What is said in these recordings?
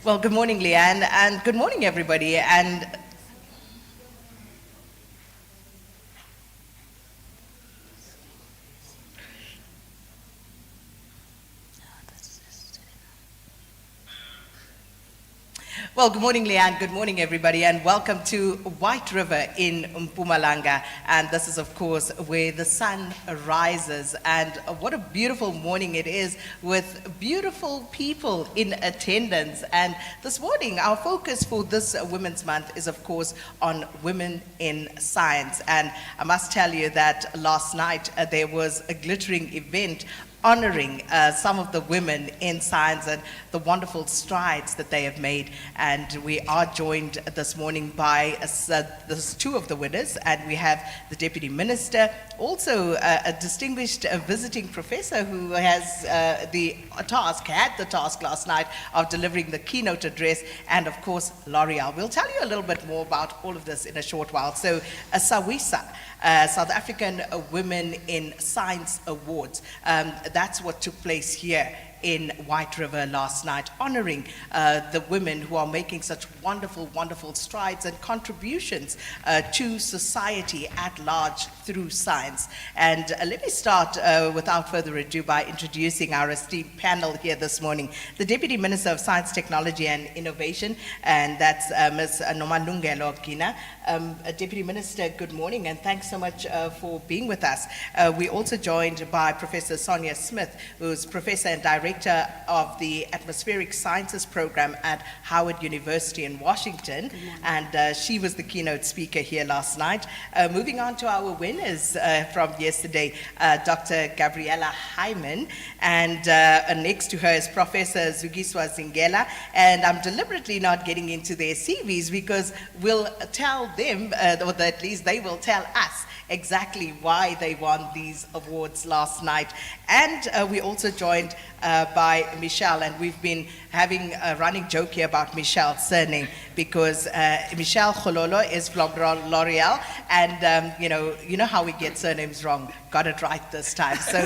Well, good morning, Leanne, and good morning, everybody. And well, good morning, Leanne. Good morning, everybody, and welcome to White River in Mpumalanga. And this is, of course, where the sun rises. And what a beautiful morning it is with beautiful people in attendance. And this morning, our focus for this Women's Month is, of course, on women in science. And I must tell you that last night there was a glittering event honoring some of the women in science and the wonderful strides that they have made. And we are joined this morning by two of the winners, and we have the Deputy Minister, also a distinguished visiting professor who has had the task last night of delivering the keynote address, and of course L'Oreal. We'll tell you a little bit more about all of this in a short while. So SABC, South African Women in Science Awards. That's what took place here in White River last night, honoring the women who are making such wonderful, wonderful strides and contributions to society at large through science. And let me start without further ado by introducing our esteemed panel here this morning. The Deputy Minister of Science, Technology and Innovation, and that's Ms. Nomalungelo Kina. Deputy Minister, good morning, and thanks so much for being with us. We're also joined by Professor Sonia Smith, who's Professor and Director of the Atmospheric Sciences Program at Howard University in Washington, and she was the keynote speaker here last night. Moving on to our winners from yesterday, Dr. Gabriella Hyman, and next to her is Professor Zugiswa Zingela, and I'm deliberately not getting into their CVs because we'll tell them, or at least they will tell us, exactly why they won these awards last night. And we also joined by Michelle, and we've been having a running joke here about Michelle's surname because Michelle Khololo is from L'Oreal, and you know how we get surnames wrong. Got it right this time. So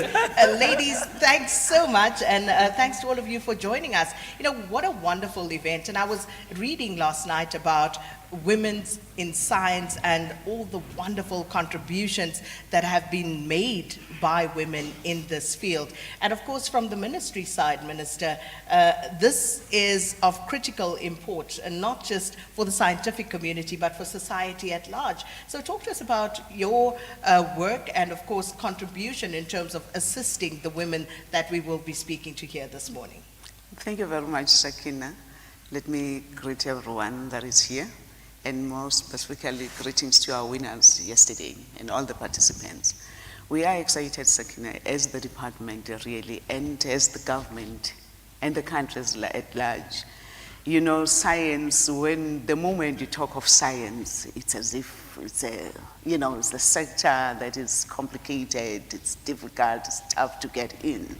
ladies, thanks so much, and thanks to all of you for joining us. You know, what a wonderful event. And I was reading last night about women in science and all the wonderful contributions that have been made by women in this field. And of course, from the ministry side, Minister, this is of critical import, and not just for the scientific community, but for society at large. So talk to us about your work and of course contribution in terms of assisting the women that we will be speaking to here this morning. Thank you very much, Sakina. Let me greet everyone that is here, and more specifically, greetings to our winners yesterday and all the participants. We are excited, Sakina, as the department really, and as the government and the countries at large. You know, science, the moment you talk of science, it's as if it's it's a sector that is complicated, it's difficult, it's tough to get in.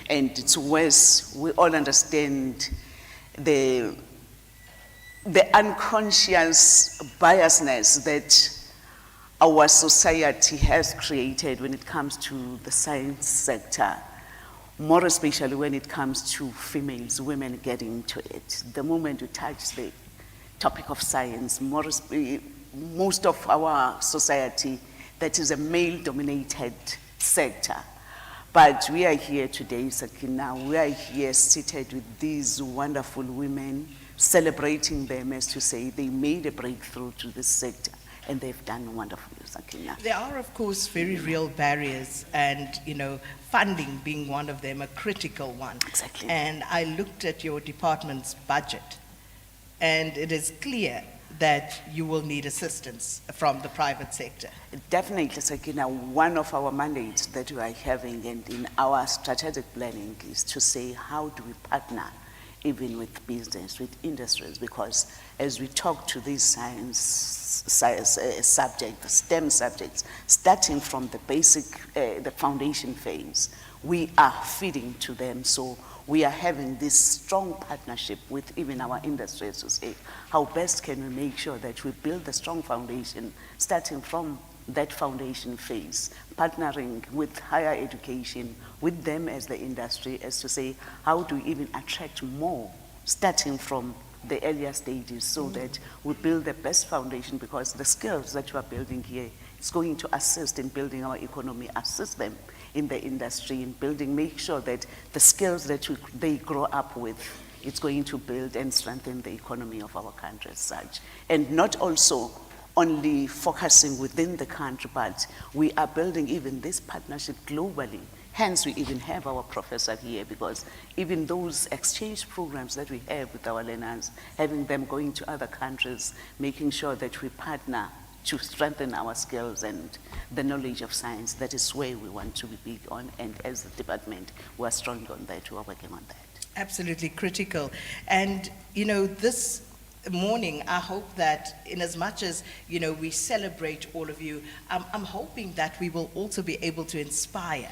And it's worse, we all understand the unconscious biasness that our society has created when it comes to the science sector, more especially when it comes to females, women getting into it. The moment you touch the topic of science, most of our society, that is a male-dominated sector. But we are here today, Sakina, we are here seated with these wonderful women, celebrating them as to say they made a breakthrough to this sector, and they've done wonderfully, Sakina. There are, of course, very real barriers, and funding being one of them, a critical one. Exactly. And I looked at your department's budget, and it is clear that you will need assistance from the private sector. Definitely, Sakina. One of our mandates that we are having and in our strategic planning is to say, how do we partner even with business, with industries? Because as we talk to these science subjects, STEM subjects, starting from the basic, the foundation phase, we are feeding to them. So we are having this strong partnership with even our industries to say, how best can we make sure that we build a strong foundation, starting from that foundation phase, partnering with higher education, with them as the industry, as to say, how do we even attract more, starting from the earlier stages so that we build the best foundation, because the skills that you are building here is going to assist in building our economy, assist them in the industry, in building, make sure that the skills that they grow up with, it's going to build and strengthen the economy of our country as such. And not also only focusing within the country, but we are building even this partnership globally. Hence, we even have our professor here, because even those exchange programs that we have with our learners, having them going to other countries, making sure that we partner to strengthen our skills and the knowledge of science, that is where we want to be big on. And as the department, we are strong on that, we are working on that. Absolutely critical. And, this morning, I hope that in as much as, we celebrate all of you, I'm hoping that we will also be able to inspire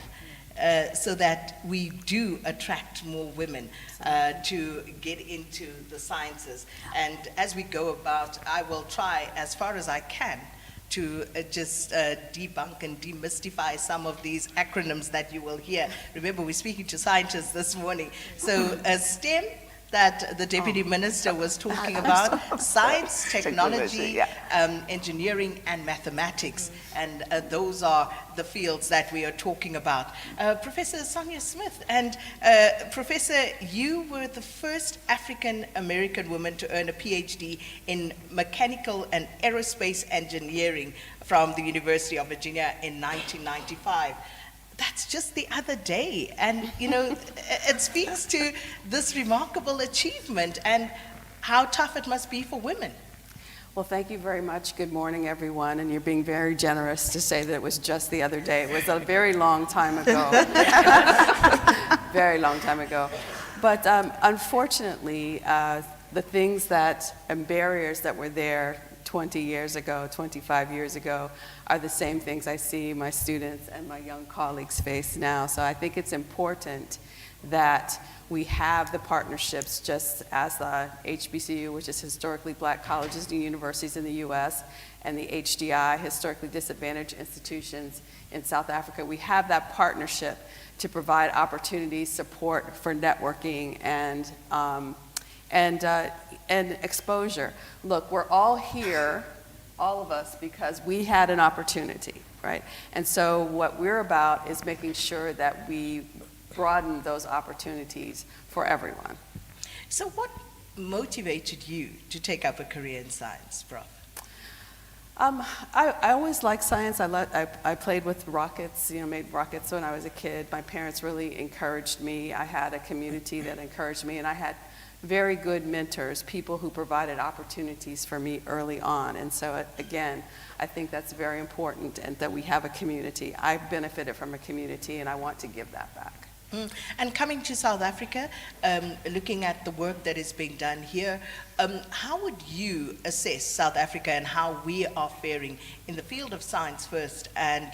so that we do attract more women to get into the sciences. And as we go about, I will try as far as I can to just debunk and demystify some of these acronyms that you will hear. Remember, we're speaking to scientists this morning. So STEM, that the Deputy Minister was talking about, science, technology, engineering, and mathematics. And those are the fields that we are talking about. Professor Sonia Smith, and Professor, you were the first African-American woman to earn a PhD in mechanical and aerospace engineering from the University of Virginia in 1995. That's just the other day. And, it speaks to this remarkable achievement and how tough it must be for women. Well, thank you very much. Good morning, everyone. And you're being very generous to say that it was just the other day. It was a very long time ago. Very long time ago. But unfortunately, the things that and barriers that were there 20 years ago, 25 years ago, are the same things I see my students and my young colleagues face now. So I think it's important that we have the partnerships, just as the HBCU, which is Historically Black Colleges and Universities in the US, and the HDI, Historically Disadvantaged Institutions in South Africa. We have that partnership to provide opportunities, support for networking, and exposure. Look, we're all here, all of us, because we had an opportunity, right? And so what we're about is making sure that we broaden those opportunities for everyone. So what motivated you to take up a career in science, Prof? I always liked science. I played with rockets, made rockets when I was a kid. My parents really encouraged me. I had a community that encouraged me, and I had very good mentors, people who provided opportunities for me early on. And so again, I think that's very important, and that we have a community. I benefited from a community, and I want to give that back. And coming to South Africa, looking at the work that is being done here, how would you assess South Africa and how we are faring in the field of science first, and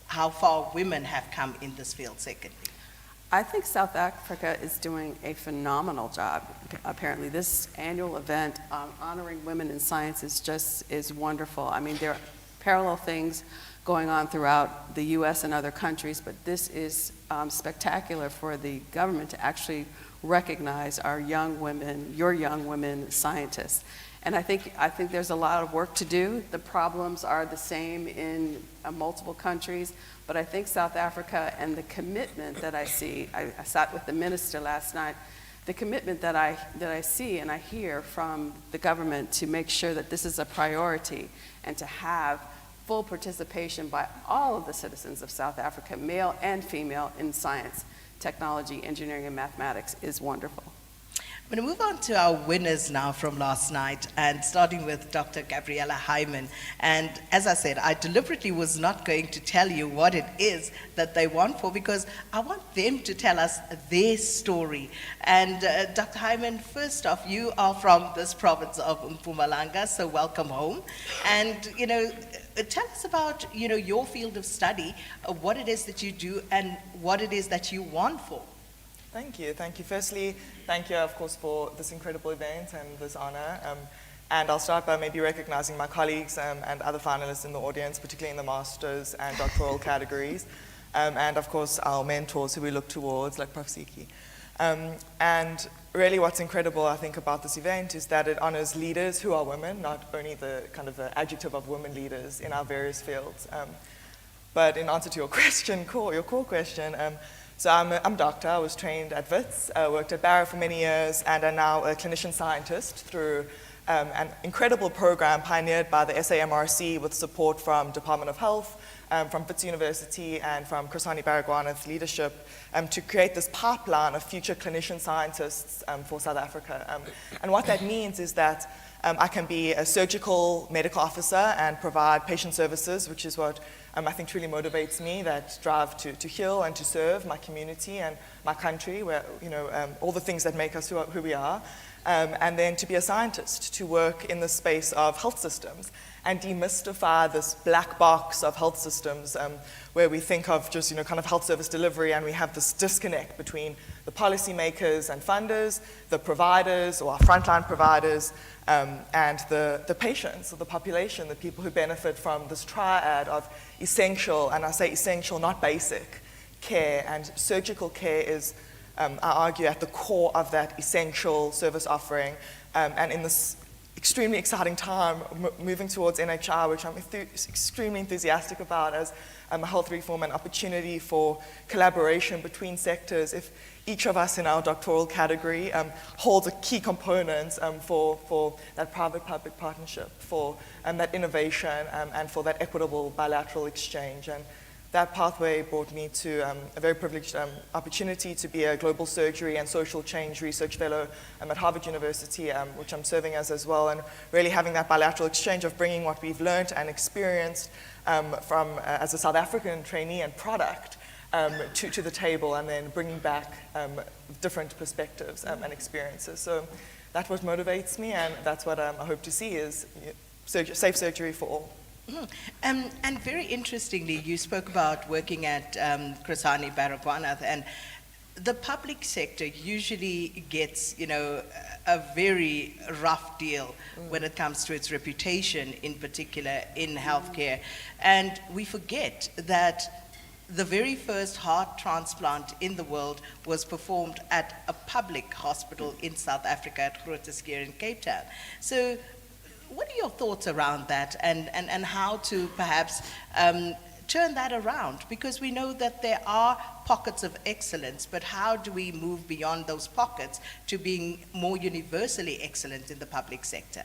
how far women have come in this field secondly? I think South Africa is doing a phenomenal job. Apparently, this annual event honoring women in science is wonderful. I mean, there are parallel things going on throughout the U.S. and other countries, but this is spectacular for the government to actually recognize our young women, your young women scientists. And I think there's a lot of work to do. The problems are the same in multiple countries, but I think South Africa and the commitment that I see, I sat with the minister last night, the commitment that I see and I hear from the government to make sure that this is a priority and to have full participation by all of the citizens of South Africa, male and female, in science, technology, engineering, and mathematics is wonderful. I'm going to move on to our winners now from last night, and starting with Dr. Gabriella Hyman. And as I said, I deliberately was not going to tell you what it is that they won for, because I want them to tell us their story. And Dr. Hyman, first off, you are from this province of Mpumalanga, so welcome home. And, tell us about, your field of study, what it is that you do, and what it is that you won for. Thank you. Firstly, thank you, of course, for this incredible event and this honor. And I'll start by maybe recognizing my colleagues and other finalists in the audience, particularly in the master's and doctoral categories. And of course, our mentors who we look towards, like Prof. Siki. And really what's incredible, I think, about this event is that it honors leaders who are women, not only the kind of the adjective of women leaders in our various fields. But in answer to your question, your core question, so I'm a doctor. I was trained at Wits, worked at Barrow for many years, and am now a clinician scientist through an incredible program pioneered by the SAMRC with support from Department of Health, from Wits University, and from Krasani Baragwanath's leadership to create this pipeline of future clinician scientists for South Africa. And what that means is that I can be a surgical medical officer and provide patient services, which is what I think truly motivates me, that drive to heal and to serve my community and my country, where, all the things that make us who we are. And then to be a scientist, to work in the space of health systems and demystify this black box of health systems where we think of just, kind of health service delivery, and we have this disconnect between the policymakers and funders, the providers or our frontline providers, and the patients or the population, the people who benefit from this triad of essential, and I say essential, not basic, care. And surgical care is, I argue, at the core of that essential service offering. And in this extremely exciting time, moving towards NHI, which I'm extremely enthusiastic about as a health reform and opportunity for collaboration between sectors. If each of us in our doctoral category holds a key component for that private-public partnership, for that innovation, and for that equitable bilateral exchange. And that pathway brought me to a very privileged opportunity to be a global surgery and social change research fellow at Harvard University, which I'm serving as well, and really having that bilateral exchange of bringing what we've learned and experienced as a South African trainee and product to the table, and then bringing back different perspectives and experiences. So that's what motivates me, and that's what I hope to see is safe surgery for all. And very interestingly, you spoke about working at Krasani Baragwanath, and the public sector usually gets, a very rough deal when it comes to its reputation, in particular in healthcare. And we forget that the very first heart transplant in the world was performed at a public hospital in South Africa, at Groote Schuur in Cape Town. So what are your thoughts around that, and how to perhaps turn that around? Because we know that there are pockets of excellence, but how do we move beyond those pockets to being more universally excellent in the public sector?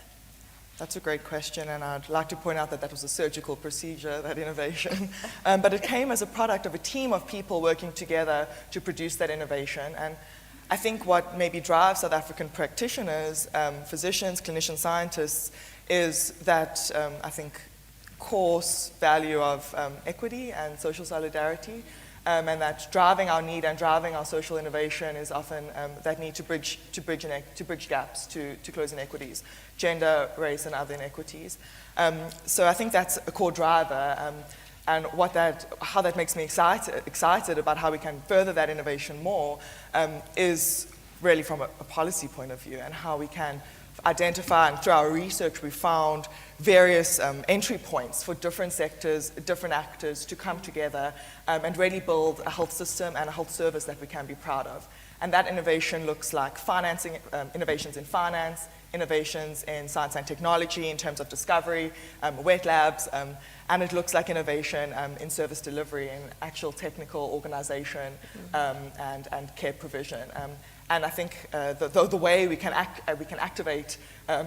That's a great question, and I'd like to point out that was a surgical procedure, that innovation. But it came as a product of a team of people working together to produce that innovation. And I think what maybe drives South African practitioners, physicians, clinician scientists, is that, I think, course value of equity and social solidarity, and that driving our need and driving our social innovation is often that need to bridge gaps, to close inequities, gender, race, and other inequities. So I think that's a core driver, and how that makes me excited about how we can further that innovation more is really from a policy point of view, and how we can identify, and through our research we found various entry points for different sectors, different actors to come together and really build a health system and a health service that we can be proud of. And that innovation looks like financing, innovations in finance, innovations in science and technology in terms of discovery, wet labs, and it looks like innovation in service delivery, in actual technical organization and care provision. And I think the way we can activate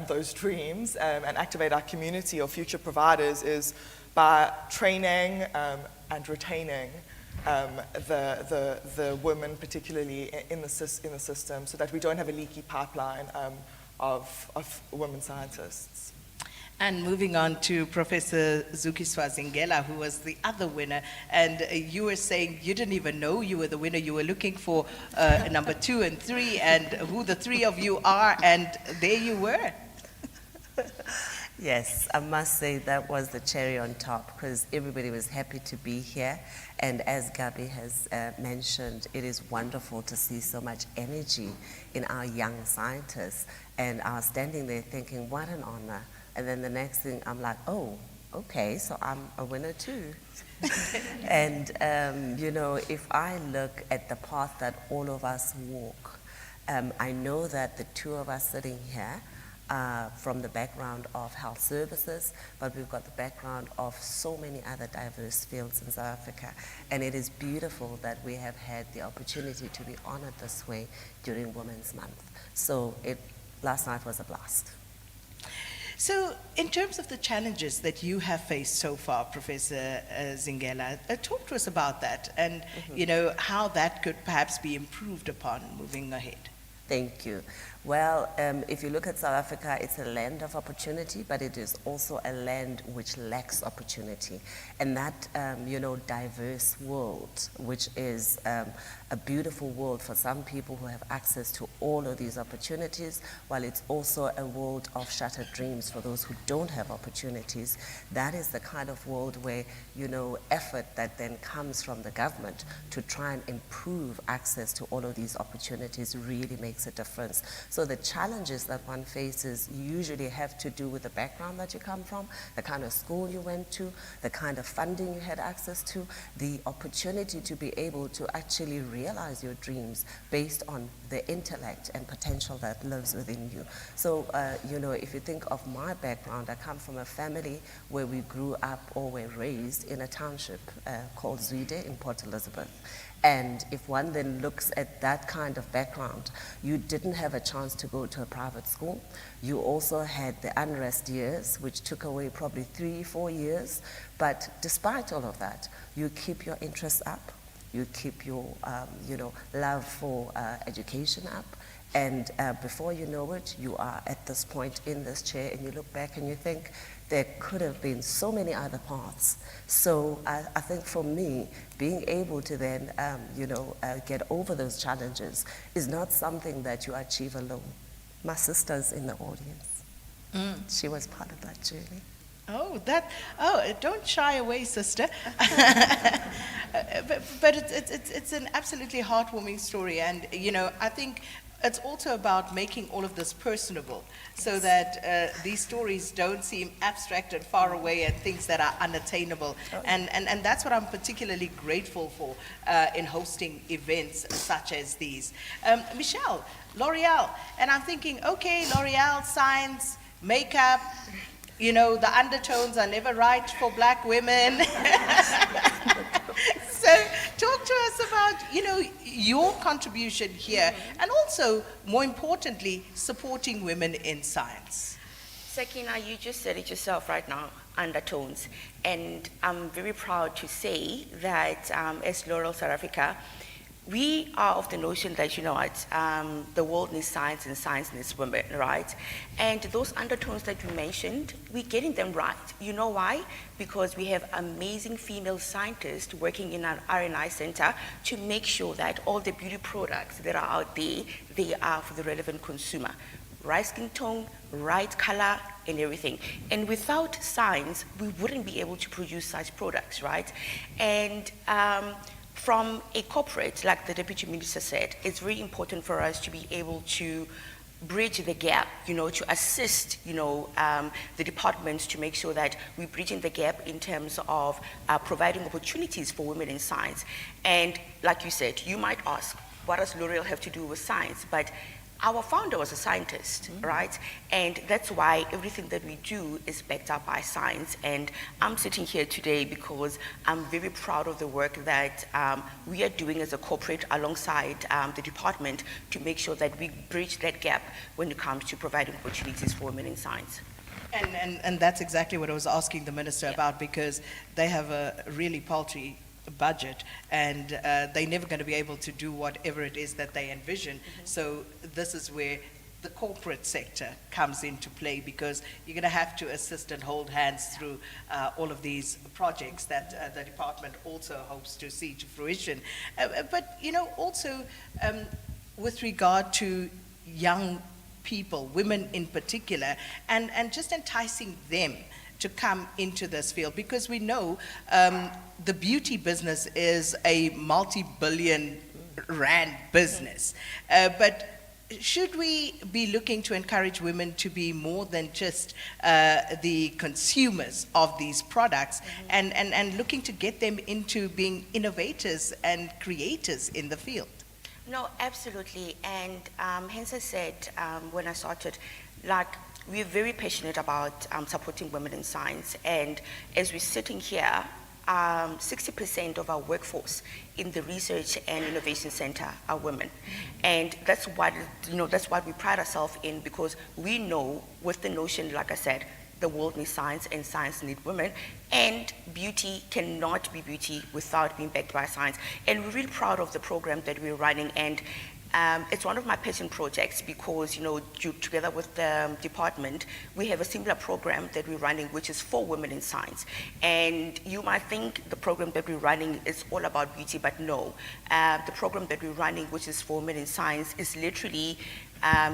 those dreams and activate our community or future providers is by training and retaining the women, particularly in the system, so that we don't have a leaky pipeline of women scientists. And moving on to Professor Zuki Swazingela, who was the other winner, and you were saying you didn't even know you were the winner. You were looking for number 2 and 3, and who the 3 of you are, and there you were. Yes, I must say that was the cherry on top, because everybody was happy to be here. And as Gabi has mentioned, it is wonderful to see so much energy in our young scientists. And I was standing there thinking, what an honor. And then the next thing, I'm like, oh, okay, so I'm a winner too. And, if I look at the path that all of us walk, I know that the two of us sitting here are from the background of health services, but we've got the background of so many other diverse fields in South Africa. And it is beautiful that we have had the opportunity to be honored this way during Women's Month. So last night was a blast. So, in terms of the challenges that you have faced so far, Professor Zingela, talk to us about that and, how that could perhaps be improved upon moving ahead. Thank you. Well, if you look at South Africa, it's a land of opportunity, but it is also a land which lacks opportunity. And that, diverse world, which is a beautiful world for some people who have access to all of these opportunities, while it's also a world of shattered dreams for those who don't have opportunities. That is the kind of world where, effort that then comes from the government to try and improve access to all of these opportunities really makes a difference. So the challenges that one faces usually have to do with the background that you come from, the kind of school you went to, the kind of funding you had access to, the opportunity to be able to actually realize your dreams based on the intellect and potential that lives within you. So, if you think of my background, I come from a family where we grew up or were raised in a township called Zwide in Port Elizabeth. And if one then looks at that kind of background, you didn't have a chance to go to a private school. You also had the unrest years, which took away probably 3-4 years. But despite all of that, you keep your interests up. You keep your, love for education up. And before you know it, you are at this point in this chair and you look back and you think, there could have been so many other paths. So I think for me, being able to then, get over those challenges is not something that you achieve alone. My sister's in the audience. She was part of that journey. Don't shy away, sister. but it's an absolutely heartwarming story. And, I think it's also about making all of this personable so that these stories don't seem abstract and far away and things that are unattainable. And that's what I'm particularly grateful for in hosting events such as these. Michelle, L'Oreal, and I'm thinking, okay, L'Oreal, science, makeup, the undertones are never right for black women. So talk to us about, your contribution here and also, more importantly, supporting women in science. Sakina, you just said it yourself right now, undertones. And I'm very proud to say that as L'Oreal South Africa, we are of the notion that, the world needs science and science needs women, right? And those undertones that you mentioned, we're getting them right. You know why? Because we have amazing female scientists working in our R&I center to make sure that all the beauty products that are out there, they are for the relevant consumer. Right skin tone, right color, and everything. And without science, we wouldn't be able to produce such products, right? And from a corporate, like the Deputy Minister said, it's very important for us to be able to bridge the gap, to assist, the departments to make sure that we're bridging the gap in terms of providing opportunities for women in science. And like you said, you might ask, what does L'Oreal have to do with science? But our founder was a scientist, right? And that's why everything that we do is backed up by science. And I'm sitting here today because I'm very proud of the work that we are doing as a corporate alongside the department to make sure that we bridge that gap when it comes to providing opportunities for women in science. And that's exactly what I was asking the minister about, because they have a really paltry budget and they're never going to be able to do whatever it is that they envision. So this is where the corporate sector comes into play, because you're going to have to assist and hold hands through all of these projects that the department also hopes to see to fruition. But also with regard to young people, women in particular, and just enticing them to come into this field, because we know the beauty business is a multi-billion rand business. But should we be looking to encourage women to be more than just the consumers of these products, and looking to get them into being innovators and creators in the field? No, absolutely. And hence I said when I started, like, we're very passionate about supporting women in science. And as we're sitting here, 60% of our workforce in the Research and Innovation Center are women. And that's what, that's what we pride ourselves in, because we know with the notion, like I said, the world needs science and science needs women, and beauty cannot be beauty without being backed by science. And we're really proud of the program that we're running, and it's one of my passion projects because, together with the department, we have a similar program that we're running, which is for women in science. And you might think the program that we're running is all about beauty, but no. The program that we're running, which is for women in science, is literally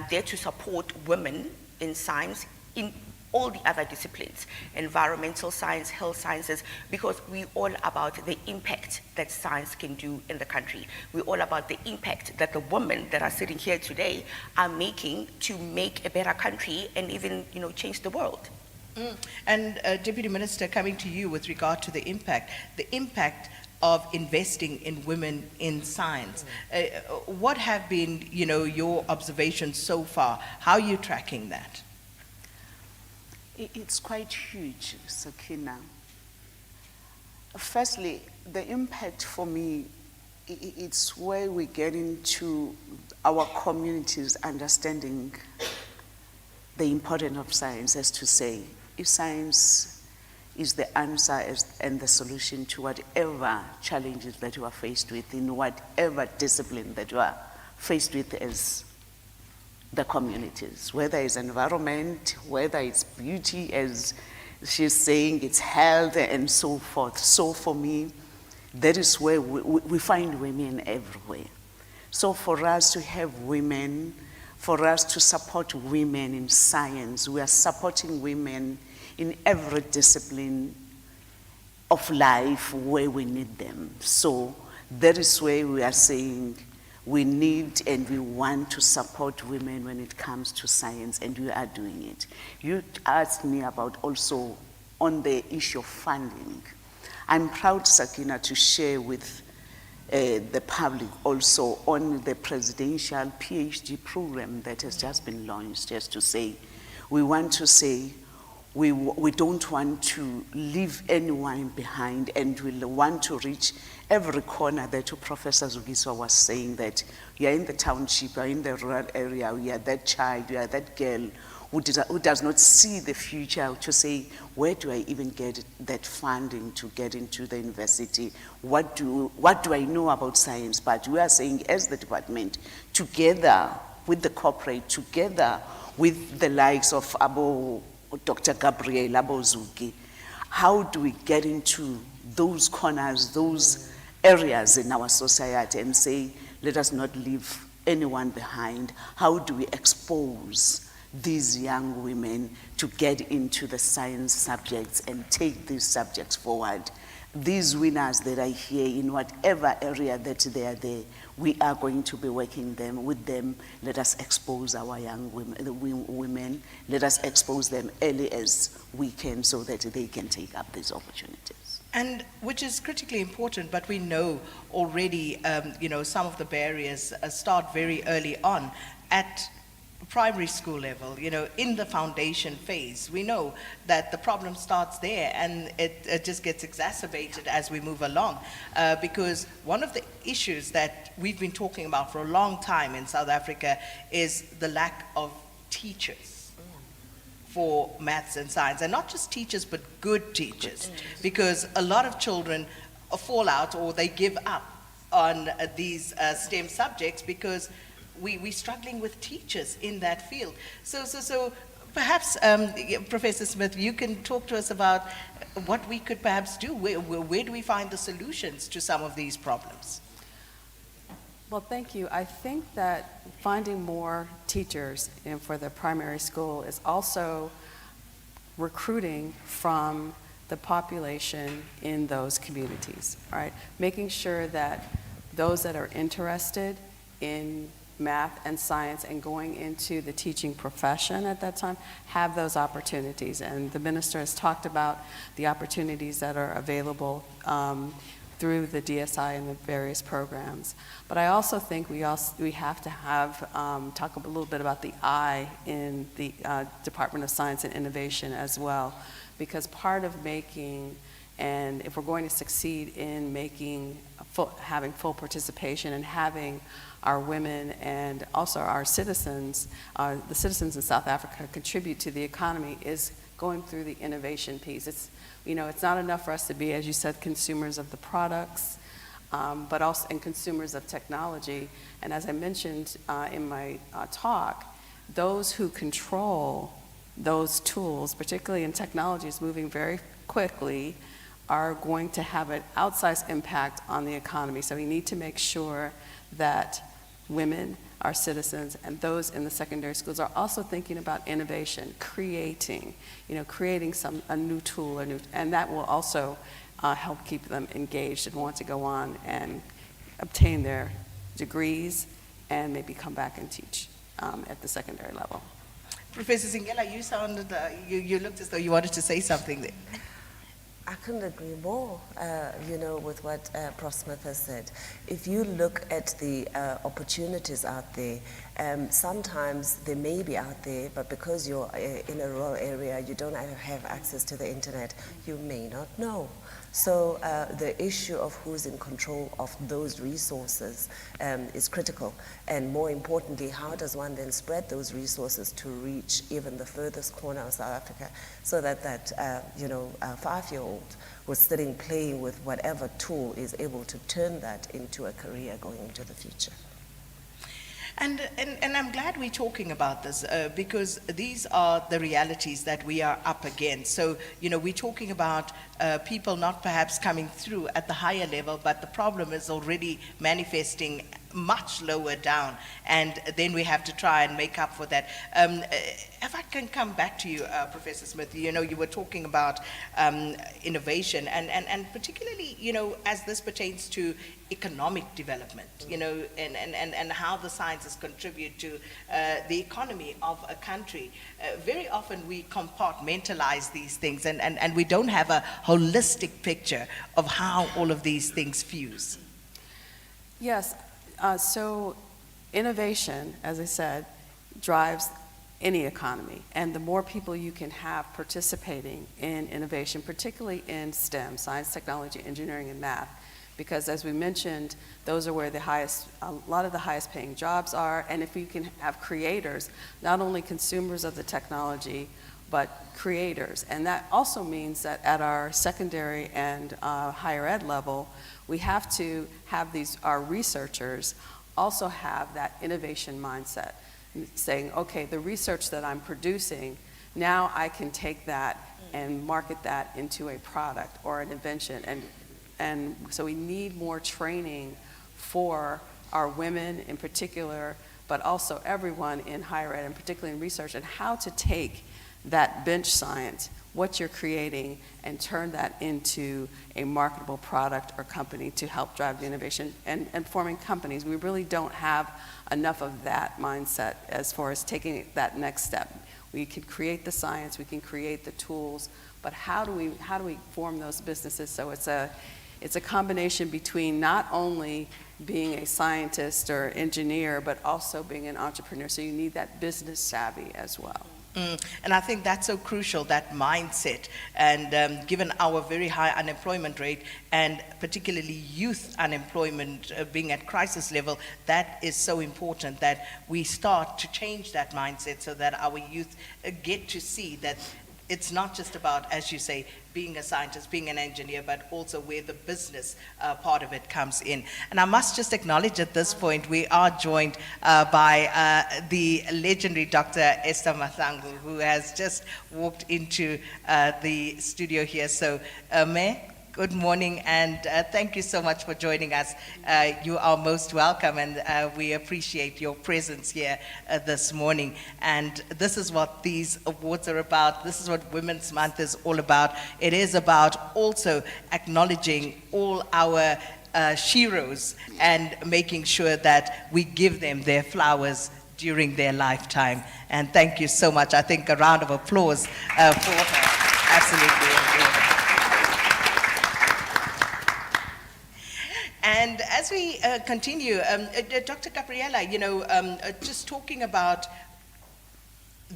there to support women in science in all the other disciplines, environmental science, health sciences, because we're all about the impact that science can do in the country. We're all about the impact that the women that are sitting here today are making to make a better country and even, change the world. And Deputy Minister, coming to you with regard to the impact of investing in women in science. What have been, your observations so far? How are you tracking that? It's quite huge, Sakina. Firstly, the impact for me, it's where we get into our communities understanding the importance of science, as to say, if science is the answer and the solution to whatever challenges that you are faced with, in whatever discipline that you are faced with as the communities, whether it's environment, whether it's beauty, as she's saying, it's health and so forth. So for me, that is where we find women everywhere. So for us to have women, for us to support women in science, we are supporting women in every discipline of life where we need them. So that is where we are saying we need and we want to support women when it comes to science, and we are doing it. You asked me about also on the issue of funding. I'm proud, Sakina, to share with the public also on the presidential PhD program that has just been launched, just to say, we want to say, we don't want to leave anyone behind, and we want to reach every corner that Professor Zugiswa was saying, that you are in the township, you are in the rural area, you are that child, you are that girl who does not see the future, to say, where do I even get that funding to get into the university? What do I know about science? But we are saying, as the department, together with the corporate, together with the likes of Dr. Gabriel Abozuki, how do we get into those corners, those areas in our society, and say, let us not leave anyone behind? How do we expose these young women to get into the science subjects and take these subjects forward? These winners that are here, in whatever area that they are there, we are going to be working with them. Let us expose our young women. Let us expose them early as we can, so that they can take up these opportunities. And which is critically important, but we know already, some of the barriers start very early on at primary school level, in the foundation phase. We know that the problem starts there, and it just gets exacerbated as we move along, because one of the issues that we've been talking about for a long time in South Africa is the lack of teachers for maths and science, and not just teachers, but good teachers, because a lot of children fall out or they give up on these STEM subjects because we're struggling with teachers in that field. So perhaps, Professor Smith, you can talk to us about what we could perhaps do. Where do we find the solutions to some of these problems? Well, thank you. I think that finding more teachers for the primary school is also recruiting from the population in those communities, right? Making sure that those that are interested in math and science and going into the teaching profession at that time have those opportunities. And the minister has talked about the opportunities that are available through the DSI and the various programs. But I also think we have to have, talk a little bit about the I in the Department of Science and Innovation as well, because part of making, and if we're going to succeed in making, having full participation and having our women and also our citizens, the citizens in South Africa contribute to the economy, is going through the innovation piece. It's, you know, it's not enough for us to be, as you said, consumers of the products, but also and consumers of technology. And as I mentioned in my talk, those who control those tools, particularly in technology, is moving very quickly, are going to have an outsized impact on the economy. So we need to make sure that women, our citizens, and those in the secondary schools are also thinking about innovation, creating a new tool, and that will also help keep them engaged and want to go on and obtain their degrees and maybe come back and teach at the secondary level. Professor Singela, you sounded, you looked as though you wanted to say something there. I couldn't agree more, with what Prof. Smith has said. If you look at the opportunities out there, sometimes they may be out there, but because you're in a rural area, you don't have access to the internet, you may not know. So the issue of who's in control of those resources is critical. And more importantly, how does one then spread those resources to reach even the furthest corner of South Africa, so that a 5-year-old who's sitting playing with whatever tool is able to turn that into a career going into the future. And I'm glad we're talking about this because these are the realities that we are up against. So, we're talking about people not perhaps coming through at the higher level, but the problem is already manifesting much lower down, and then we have to try and make up for that. If I can come back to you, Professor Smith, you were talking about innovation, and particularly, as this pertains to economic development, and how the sciences contribute to the economy of a country. Very often we compartmentalize these things, and we don't have a holistic picture of how all of these things fuse. Yes. So innovation, as I said, drives any economy. And the more people you can have participating in innovation, particularly in STEM, science, technology, engineering, and math, because as we mentioned, those are where a lot of the highest paying jobs are. And if you can have creators, not only consumers of the technology, but creators. And that also means that at our secondary and higher ed level, we have to have our researchers also have that innovation mindset, saying, okay, the research that I'm producing, now I can take that and market that into a product or an invention. And so we need more training for our women in particular, but also everyone in higher ed and particularly in research, and how to take that bench science, what you're creating, and turn that into a marketable product or company to help drive the innovation. And forming companies, we really don't have enough of that mindset as far as taking that next step. We can create the science, we can create the tools, but how do we form those businesses? So it's a combination between not only being a scientist or engineer, but also being an entrepreneur. So you need that business savvy as well. And I think that's so crucial, that mindset. And given our very high unemployment rate, and particularly youth unemployment being at crisis level, that is so important that we start to change that mindset so that our youth get to see that it's not just about, as you say, being a scientist, being an engineer, but also where the business part of it comes in. And I must just acknowledge at this point, we are joined by the legendary Dr. Esther Mahlangu, who has just walked into the studio here. So, Mayor, good morning, and thank you so much for joining us. You are most welcome, and we appreciate your presence here this morning. And this is what these awards are about. This is what Women's Month is all about. It is about also acknowledging all our sheroes and making sure that we give them their flowers during their lifetime. And thank you so much. I think a round of applause for her. Absolutely. And as we continue, Dr. Gabriela, just talking about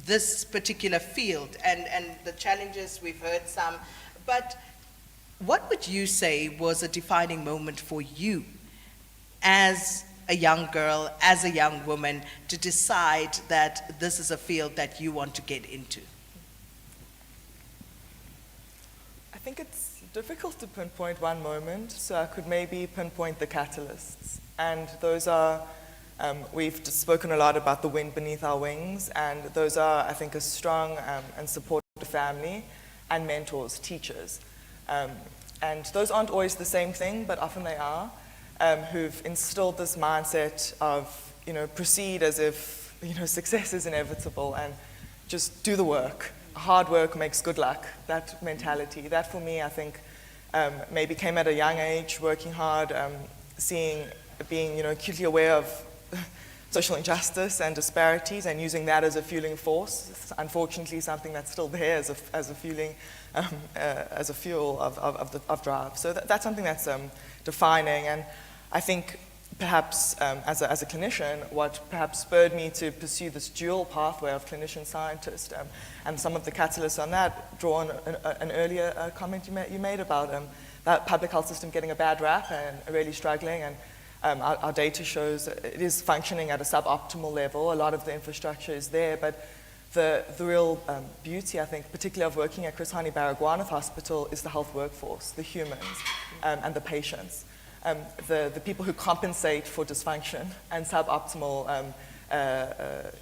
this particular field and the challenges, we've heard some, but what would you say was a defining moment for you as a young girl, as a young woman, to decide that this is a field that you want to get into? I think it's difficult to pinpoint one moment, so I could maybe pinpoint the catalysts. And those are, we've just spoken a lot about the wind beneath our wings, and those are, I think, a strong and supportive family and mentors, teachers. And those aren't always the same thing, but often they are, who've instilled this mindset of, proceed as if, success is inevitable and just do the work. Hard work makes good luck, that mentality. That for me, I think, maybe came at a young age, working hard, being acutely aware of social injustice and disparities and using that as a fueling force. It's unfortunately something that's still there as a fueling, as a fuel of drive. So that's something that's defining, and I think perhaps as a clinician, what perhaps spurred me to pursue this dual pathway of clinician-scientist, and some of the catalysts on that draw on an earlier comment you made about that public health system getting a bad rap and really struggling, and our data shows it is functioning at a suboptimal level. A lot of the infrastructure is there, but the real beauty, I think, particularly of working at Chris Hani Baragwanath Hospital, is the health workforce, the humans, and the patients. The people who compensate for dysfunction and suboptimal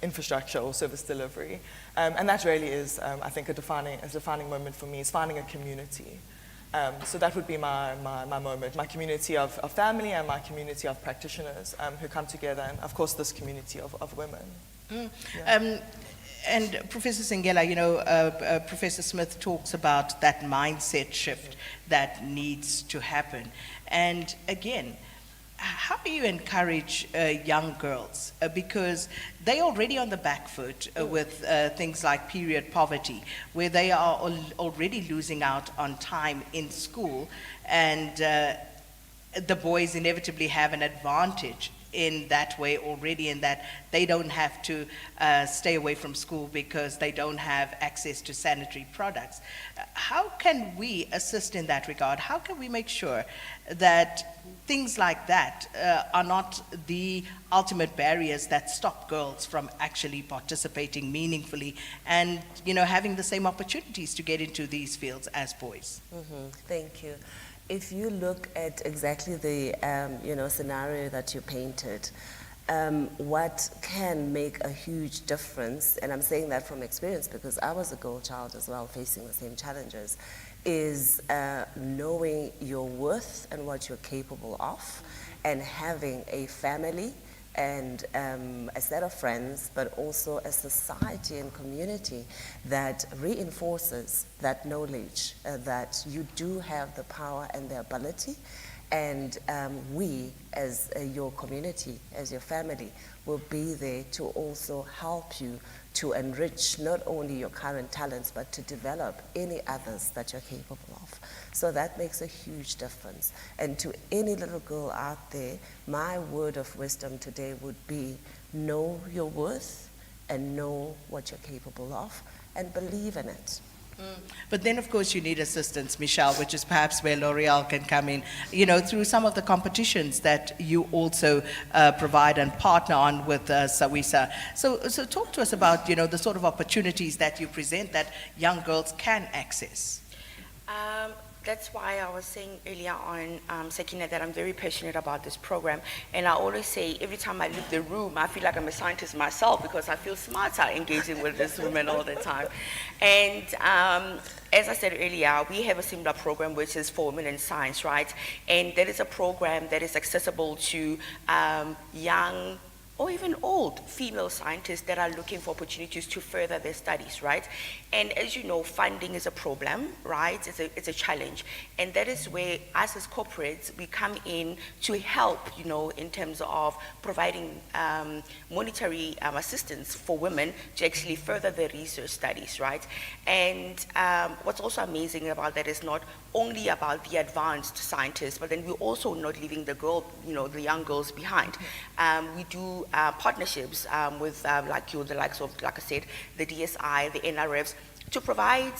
infrastructure or service delivery. And that really is, I think, a defining moment for me, is finding a community. So that would be my moment, my community of family and my community of practitioners who come together, and of course this community of women. Yeah. And Professor Singela, Professor Smith talks about that mindset shift that needs to happen. And again, how do you encourage young girls? Because they're already on the back foot with things like period poverty, where they are already losing out on time in school, and the boys inevitably have an advantage in that way already, in that they don't have to stay away from school because they don't have access to sanitary products. How can we assist in that regard? How can we make sure that things like that are not the ultimate barriers that stop girls from actually participating meaningfully and having the same opportunities to get into these fields as boys? Mm-hmm. Thank you. If you look at exactly the scenario that you painted, what can make a huge difference, and I'm saying that from experience because I was a girl child as well facing the same challenges, is knowing your worth and what you're capable of, and having a family and a set of friends, but also a society and community that reinforces that knowledge that you do have the power and the ability, and we as your community, as your family, will be there to also help you to enrich not only your current talents, but to develop any others that you're capable of. So that makes a huge difference. And to any little girl out there, my word of wisdom today would be, know your worth and know what you're capable of and believe in it. But then, of course, you need assistance, Michelle, which is perhaps where L'Oreal can come in, through some of the competitions that you also provide and partner on with SABC. So talk to us about, the sort of opportunities that you present that young girls can access. That's why I was saying earlier on, Sakina, that I'm very passionate about this program. And I always say, every time I leave the room, I feel like I'm a scientist myself because I feel smarter engaging with these women all the time. And as I said earlier, we have a similar program which is for women in science, right? And that is a program that is accessible to young or even old female scientists that are looking for opportunities to further their studies, right? And as you know, funding is a problem, right? It's a challenge. And that is where us as corporates, we come in to help, in terms of providing monetary assistance for women to actually further their research studies, right? And what's also amazing about that is not only about the advanced scientists, but then we're also not leaving the the young girls behind. We do partnerships with the likes of, like I said, the DSI, the NRFs, to provide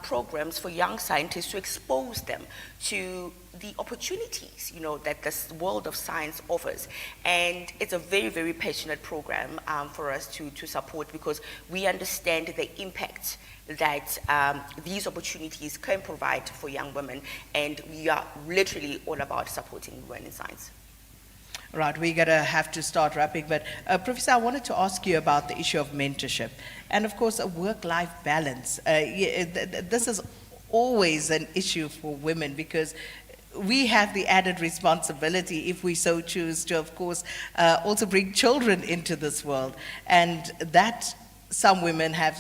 programs for young scientists to expose them to the opportunities, that this world of science offers. And it's a very, very passionate program for us to support, because we understand the impact that these opportunities can provide for young women, and we are literally all about supporting women in science. Right, we're going to have to start wrapping, but Professor, I wanted to ask you about the issue of mentorship and, of course, a work-life balance. This is always an issue for women, because we have the added responsibility, if we so choose, to, of course, also bring children into this world, and that some women have,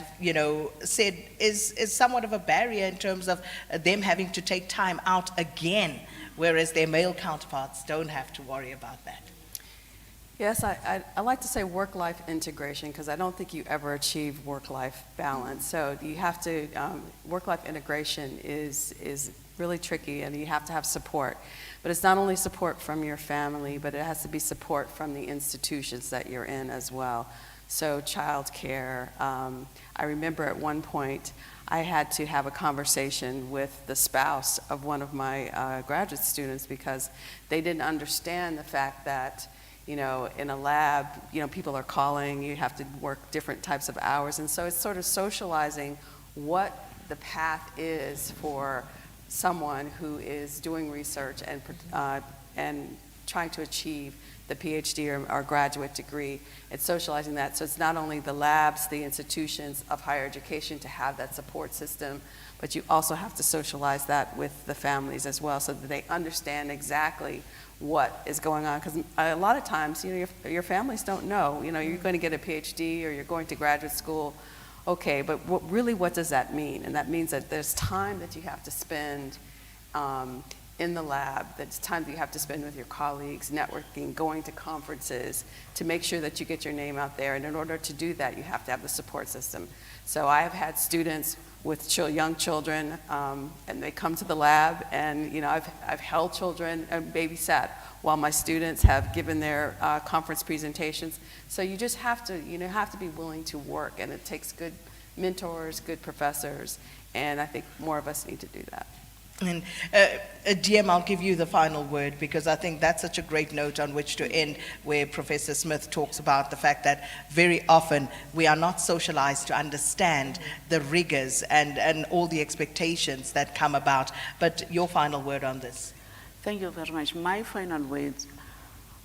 said is somewhat of a barrier in terms of them having to take time out again, whereas their male counterparts don't have to worry about that. Yes, I like to say work-life integration, because I don't think you ever achieve work-life balance. So you have to, work-life integration is really tricky, and you have to have support. But it's not only support from your family, but it has to be support from the institutions that you're in as well. So childcare. I remember at one point I had to have a conversation with the spouse of one of my graduate students, because they didn't understand the fact that, in a lab, people are calling, you have to work different types of hours. And so it's sort of socializing what the path is for someone who is doing research and trying to achieve the PhD or graduate degree. It's socializing that. So it's not only the labs, the institutions of higher education to have that support system, but you also have to socialize that with the families as well, so that they understand exactly what is going on. Because a lot of times, your families don't know. You're going to get a PhD or you're going to graduate school. Okay, but what does that mean? And that means that there's time that you have to spend in the lab, that's time that you have to spend with your colleagues, networking, going to conferences, to make sure that you get your name out there. And in order to do that, you have to have the support system. So I have had students with young children, and they come to the lab, and I've held children and babysat while my students have given their conference presentations. So you just have to, have to be willing to work, and it takes good mentors, good professors, and I think more of us need to do that. And DM, I'll give you the final word, because I think that's such a great note on which to end, where Professor Smith talks about the fact that very often we are not socialized to understand the rigors and all the expectations that come about. But your final word on this. Thank you very much. My final words,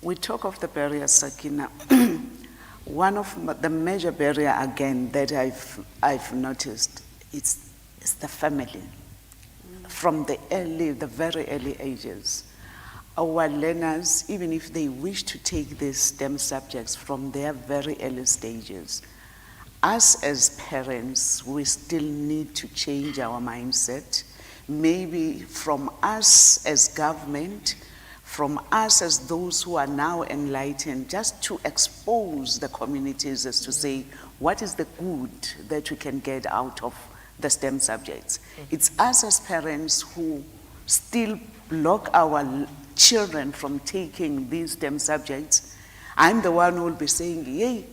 we talk of the barriers, Sakina. One of the major barrier, again, that I've noticed, is the family. From the very early ages, our learners, even if they wish to take these STEM subjects from their very early stages, us as parents, we still need to change our mindset. Maybe from us as government, from us as those who are now enlightened, just to expose the communities as to say, what is the good that we can get out of the STEM subjects. It's us as parents who still block our children from taking these STEM subjects. I'm the one who will be saying, hey,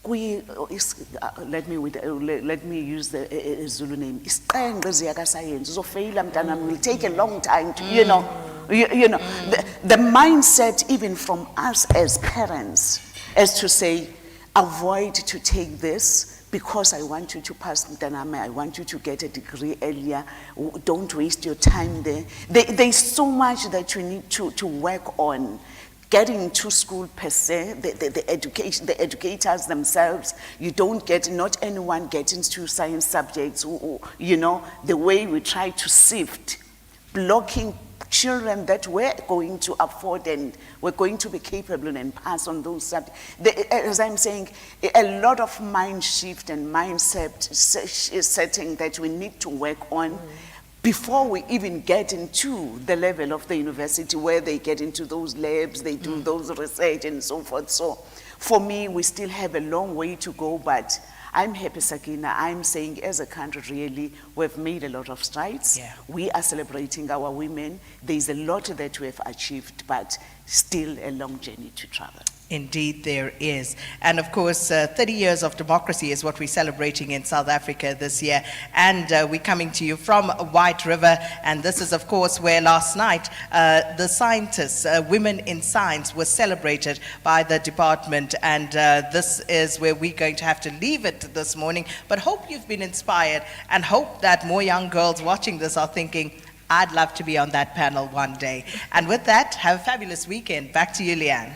let me use the Zulu name. Science. Will take a long time to, the mindset even from us as parents, as to say, avoid to take this, because I want you to pass Mtaname, I want you to get a degree earlier, don't waste your time there. There's so much that you need to work on. Getting to school per se, the education, the educators themselves, not anyone gets into science subjects, the way we try to sift, blocking children that we're going to afford and we're going to be capable and pass on those subjects. As I'm saying, a lot of mind shift and mindset setting that we need to work on before we even get into the level of the university where they get into those labs, they do those research and so forth. So for me, we still have a long way to go, but I'm happy, Sakina. I'm saying as a country, really, we've made a lot of strides. Yeah. We are celebrating our women. There's a lot that we have achieved, but still a long journey to travel. Indeed, there is. And of course, 30 years of democracy is what we're celebrating in South Africa this year. And we're coming to you from White River. And this is, of course, where last night the scientists, women in science, were celebrated by the department. And this is where we're going to have to leave it this morning. But hope you've been inspired and hope that more young girls watching this are thinking, I'd love to be on that panel one day. And with that, have a fabulous weekend. Back to you, Leanne.